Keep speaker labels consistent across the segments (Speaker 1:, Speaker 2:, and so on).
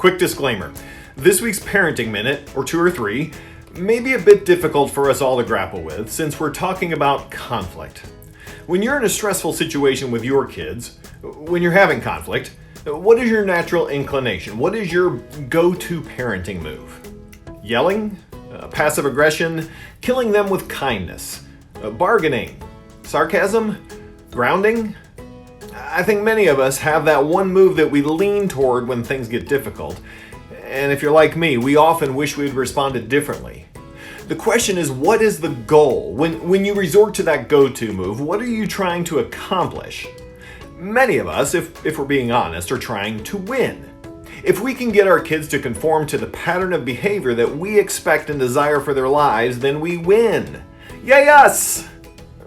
Speaker 1: Quick disclaimer. This week's Parenting Minute, or 2 or 3, may be a bit difficult for us all to grapple with since we're talking about conflict. When you're in a stressful situation with your kids, when you're having conflict, what is your natural inclination? What is your go-to parenting move? Yelling? Passive aggression? Killing them with kindness? Bargaining? Sarcasm? Grounding? I think many of us have that one move that we lean toward when things get difficult. And if you're like me, we often wish we had responded differently. The question is, what is the goal? When you resort to that go-to move, what are you trying to accomplish? Many of us, if we're being honest, are trying to win. If we can get our kids to conform to the pattern of behavior that we expect and desire for their lives, then we win. Yay us!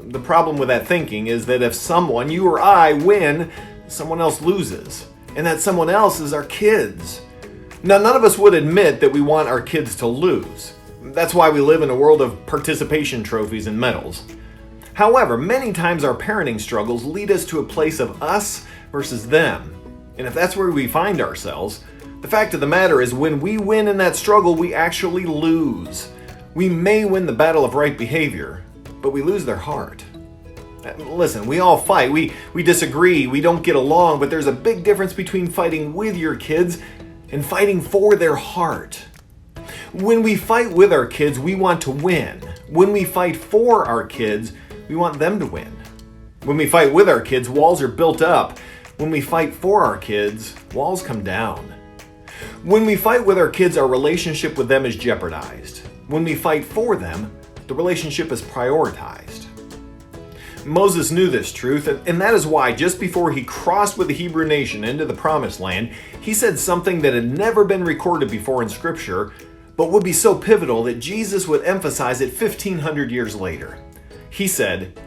Speaker 1: The problem with that thinking is that if someone, you or I, win, someone else loses. And that someone else is our kids. Now, none of us would admit that we want our kids to lose. That's why we live in a world of participation trophies and medals. However, many times our parenting struggles lead us to a place of us versus them. And if that's where we find ourselves, the fact of the matter is when we win in that struggle, we actually lose. We may win the battle of right behavior, but we lose their heart. Listen, we all fight, we disagree, we don't get along, but there's a big difference between fighting with your kids and fighting for their heart. When we fight with our kids, we want to win. When we fight for our kids, we want them to win. When we fight with our kids, walls are built up. When we fight for our kids, walls come down. When we fight with our kids, our relationship with them is jeopardized. When we fight for them, the relationship is prioritized. Moses knew this truth, and that is why just before he crossed with the Hebrew nation into the Promised Land, he said something that had never been recorded before in Scripture, but would be so pivotal that Jesus would emphasize it 1,500 years later. He said,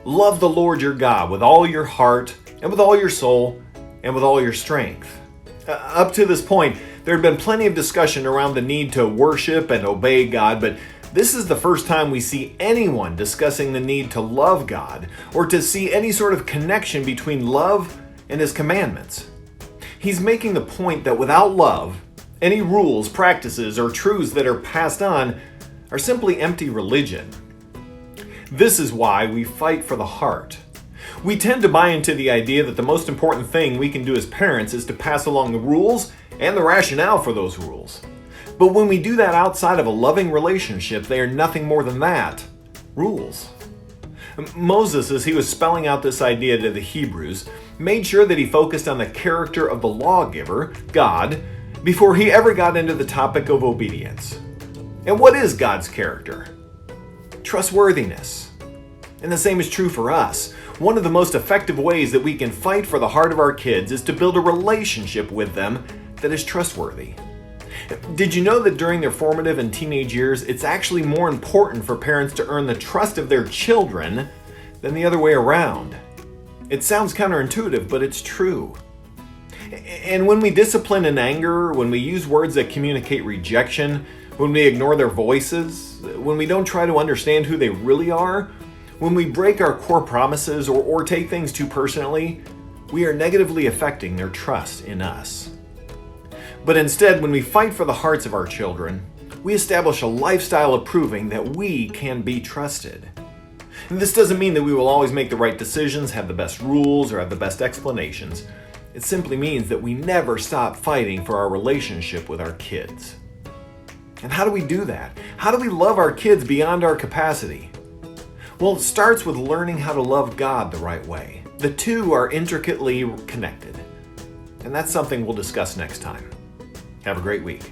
Speaker 1: "Love the Lord your God with all your heart, and with all your soul, and with all your strength." Up to this point, there had been plenty of discussion around the need to worship and obey God, but this is the first time we see anyone discussing the need to love God, or to see any sort of connection between love and His commandments. He's making the point that without love, any rules, practices, or truths that are passed on are simply empty religion. This is why we fight for the heart. We tend to buy into the idea that the most important thing we can do as parents is to pass along the rules and the rationale for those rules. But when we do that outside of a loving relationship, they are nothing more than that, rules. Moses, as he was spelling out this idea to the Hebrews, made sure that he focused on the character of the lawgiver, God, before he ever got into the topic of obedience. And what is God's character? Trustworthiness. And the same is true for us. One of the most effective ways that we can fight for the heart of our kids is to build a relationship with them that is trustworthy. Did you know that during their formative and teenage years, it's actually more important for parents to earn the trust of their children than the other way around? It sounds counterintuitive, but it's true. And when we discipline in anger, when we use words that communicate rejection, when we ignore their voices, when we don't try to understand who they really are, when we break our core promises or take things too personally, we are negatively affecting their trust in us. But instead, when we fight for the hearts of our children, we establish a lifestyle of proving that we can be trusted. And this doesn't mean that we will always make the right decisions, have the best rules, or have the best explanations. It simply means that we never stop fighting for our relationship with our kids. And how do we do that? How do we love our kids beyond our capacity? Well, it starts with learning how to love God the right way. The two are intricately connected. And that's something we'll discuss next time. Have a great week.